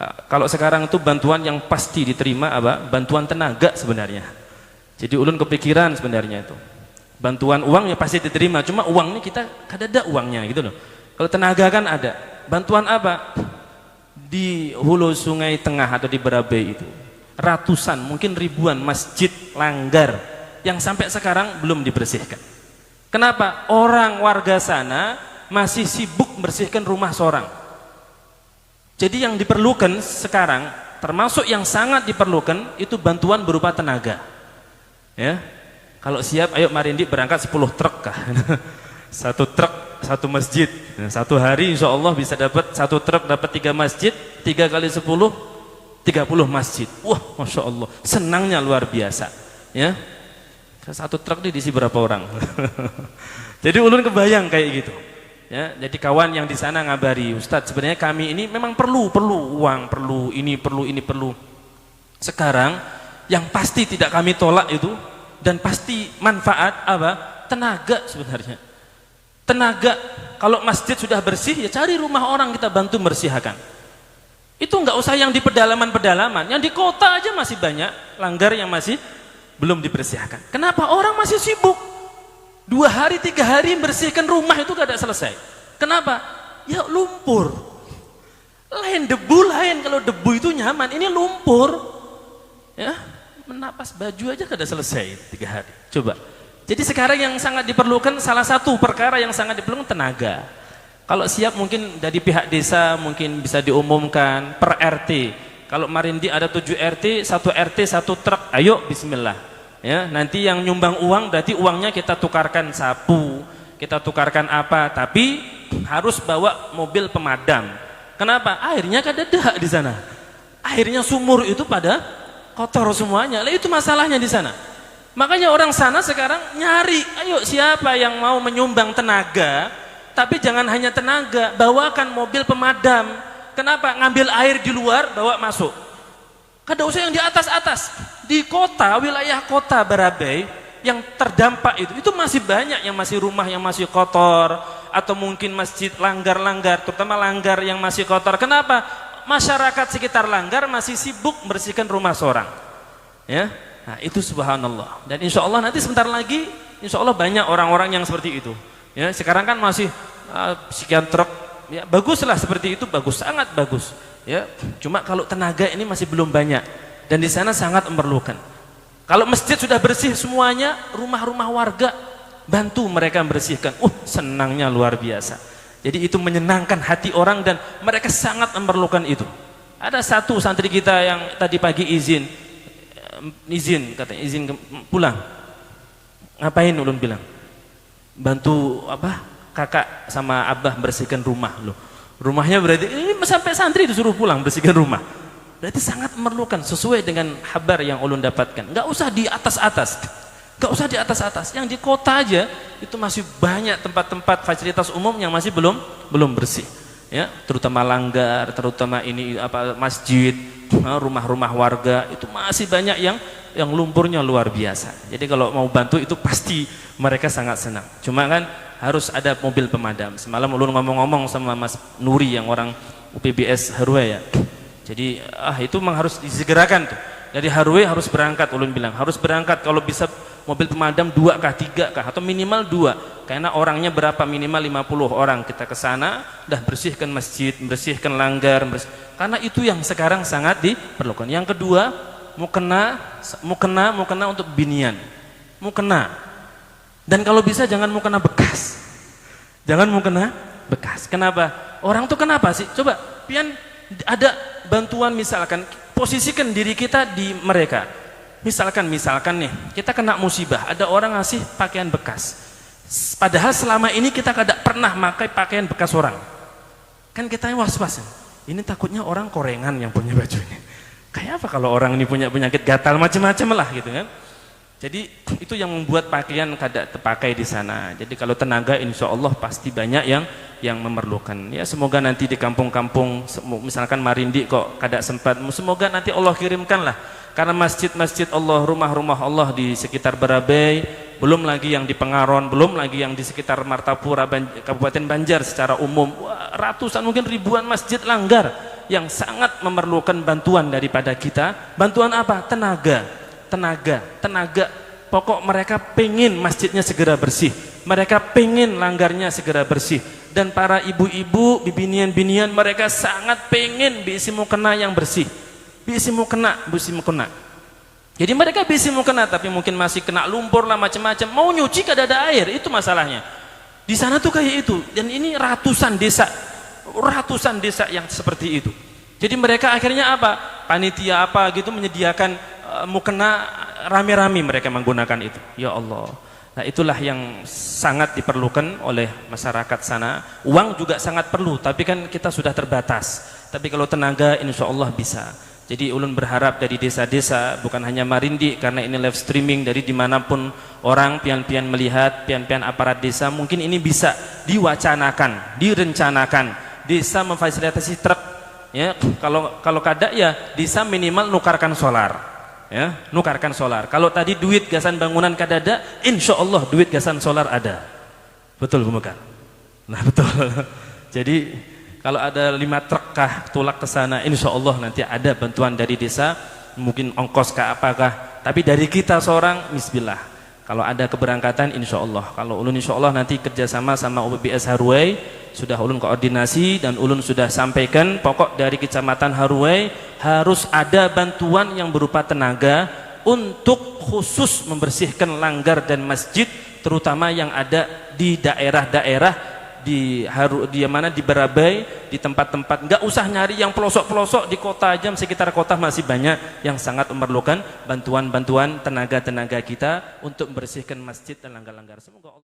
Kalau sekarang itu bantuan yang pasti diterima apa? Bantuan tenaga sebenarnya. Jadi ulun kepikiran sebenarnya itu. Bantuan uang ya pasti diterima, cuma uang ini kita kadada uangnya gitu loh. Kalau tenaga kan ada. Bantuan apa? Di hulu sungai tengah atau di Barabai itu ratusan mungkin ribuan masjid langgar yang sampai sekarang belum dibersihkan. Kenapa? Orang warga sana masih sibuk membersihkan rumah seorang. Jadi yang diperlukan sekarang, termasuk yang sangat diperlukan itu bantuan berupa tenaga. Ya. Kalau siap, ayo Marindi berangkat 10 truk kah? Satu truk, satu masjid. Nah, satu hari insya Allah bisa dapat satu truk dapat 3 masjid, 3 kali 10, 30 masjid. Wah, Masya Allah, senangnya luar biasa. Ya, satu truk ini diisi berapa orang? Jadi ulun kebayang kayak gitu. Ya, jadi kawan yang di sana ngabari, Ustadz sebenarnya kami ini memang perlu uang, perlu ini, perlu. Sekarang yang pasti tidak kami tolak itu dan pasti manfaat apa? Tenaga sebenarnya. Tenaga, kalau masjid sudah bersih ya cari rumah orang kita bantu bersihkan. Itu nggak usah yang di pedalaman-pedalaman, yang di kota aja masih banyak langgar yang masih belum dibersihkan. Kenapa? Orang masih sibuk. 2 hari 3 hari bersihkan rumah itu gak ada selesai. Kenapa? Ya lumpur. Lain debu lain, kalau debu itu nyaman, ini lumpur. Ya, menapas baju aja gak ada selesai 3 hari. Coba. Jadi sekarang yang sangat diperlukan, salah satu perkara yang sangat diperlukan tenaga. Kalau siap mungkin dari pihak desa mungkin bisa diumumkan per RT. Kalau Marindi ada 7 RT, 1 RT 1 truk, ayo bismillah. Ya, nanti yang nyumbang uang berarti uangnya kita tukarkan sapu, kita tukarkan apa, tapi harus bawa mobil pemadam. Kenapa? Airnya kadada di sana. Airnya sumur itu pada kotor semuanya. Lah itu masalahnya di sana. Makanya orang sana sekarang nyari, ayo siapa yang mau menyumbang tenaga, tapi jangan hanya tenaga, bawakan mobil pemadam. Kenapa? Ngambil air di luar, bawa masuk. Kada usah yang di atas-atas. Di kota, wilayah kota Barabai yang terdampak itu masih banyak yang masih rumah yang masih kotor, atau mungkin masjid langgar-langgar, terutama langgar yang masih kotor. Kenapa? Masyarakat sekitar langgar masih sibuk membersihkan rumah seorang. Ya. Nah, itu subhanallah. Dan insya Allah nanti sebentar lagi insya Allah banyak orang-orang yang seperti itu. Ya, sekarang kan masih sekian truk. Ya, baguslah seperti itu, bagus, sangat bagus. Ya, cuma kalau tenaga ini masih belum banyak dan di sana sangat memerlukan. Kalau masjid sudah bersih semuanya, rumah-rumah warga bantu mereka membersihkan. Senangnya luar biasa. Jadi itu menyenangkan hati orang dan mereka sangat memerlukan itu. Ada satu santri kita yang tadi pagi izin katanya izin pulang. Ngapain ulun bilang? Bantu apa? Kakak sama abah bersihkan rumah loh. Rumahnya berarti ini sampai santri disuruh pulang bersihkan rumah. Berarti sangat memerlukan sesuai dengan kabar yang ulun dapatkan. Enggak usah di atas-atas. Enggak usah di atas-atas. Yang di kota aja itu masih banyak tempat-tempat fasilitas umum yang masih belum bersih. Ya, terutama langgar, terutama ini apa masjid, rumah-rumah warga itu masih banyak yang lumpurnya luar biasa. Jadi kalau mau bantu itu pasti mereka sangat senang. Cuma kan harus ada mobil pemadam. Semalam ulun ngomong-ngomong sama Mas Nuri yang orang UPBS Harwe ya. Jadi itu memang harus disegerakan tuh. Dari Harwe harus berangkat, ulun bilang harus berangkat kalau bisa mobil pemadam 2 kah 3 kah atau minimal 2. Karena orangnya berapa, minimal 50 orang kita ke sana dah bersihkan masjid, bersihkan langgar, karena itu yang sekarang sangat diperlukan. Yang kedua, mukena untuk binian. Mukena. Dan kalau bisa jangan mukena bekas. Jangan mukena bekas. Kenapa? Orang tuh kenapa sih? Coba pian ada bantuan misalkan posisikan diri kita di mereka. Misalkan nih, kita kena musibah, ada orang ngasih pakaian bekas. Padahal selama ini kita tidak pernah pakai pakaian bekas orang. Kan kita was-was. Ini takutnya orang korengan yang punya baju ini. Kayak apa kalau orang ini punya penyakit gatal macam-macam lah gitu kan. Jadi itu yang membuat pakaian kada terpakai di sana. Jadi kalau tenaga insya Allah pasti banyak yang memerlukan. Ya semoga nanti di kampung-kampung misalkan Marindi kok kada sempat, semoga nanti Allah kirimkan lah. Karena masjid-masjid Allah, rumah-rumah Allah di sekitar Barabai, belum lagi yang di Pengaron, belum lagi yang di sekitar Martapura, Kabupaten Banjar secara umum, ratusan mungkin ribuan masjid langgar yang sangat memerlukan bantuan daripada kita. Bantuan apa? Tenaga. Pokok mereka pengen masjidnya segera bersih, mereka pengen langgarnya segera bersih. Dan para ibu-ibu, bibinian-binian, mereka sangat pengen bisi mukena yang bersih, bisi mukena. Jadi mereka bisi mukena, tapi mungkin masih kena lumpur lah macam-macam. Mau nyuci kada ada air, itu masalahnya. Di sana tuh kayak itu. Dan ini ratusan desa yang seperti itu. Jadi mereka akhirnya apa? Panitia apa gitu menyediakan mukena, rame-rame mereka menggunakan itu. Ya Allah. Nah, itulah yang sangat diperlukan oleh masyarakat sana. Uang juga sangat perlu, tapi kan kita sudah terbatas. Tapi kalau tenaga, insya Allah bisa. Jadi ulun berharap dari desa-desa, bukan hanya Marindi, karena ini live streaming dari dimanapun orang pian-pian melihat, pian-pian aparat desa, mungkin ini bisa diwacanakan, direncanakan. Desa memfasilitasi truk, ya. Kalau kada ya desa minimal nukarkan solar, ya, nukarkan solar. Kalau tadi duit gasan bangunan kada ada, insya Allah duit gasan solar ada. Betul bukan? Nah betul. Jadi kalau ada 5 truk kah tulak ke sana, insya Allah nanti ada bantuan dari desa, mungkin ongkos kah apakah. Tapi dari kita seorang, bismillah. Kalau ada keberangkatan, insya Allah. Kalau ulun insya Allah nanti kerjasama sama UPBS Haruai, sudah ulun koordinasi dan ulun sudah sampaikan, pokok dari Kecamatan Haruai harus ada bantuan yang berupa tenaga untuk khusus membersihkan langgar dan masjid, terutama yang ada di daerah-daerah di mana di Barabai, di tempat-tempat, nggak usah nyari yang pelosok-pelosok, di kota aja, sekitar kota masih banyak yang sangat memerlukan bantuan-bantuan tenaga-tenaga kita untuk membersihkan masjid dan langgar-langgar. Semoga Allah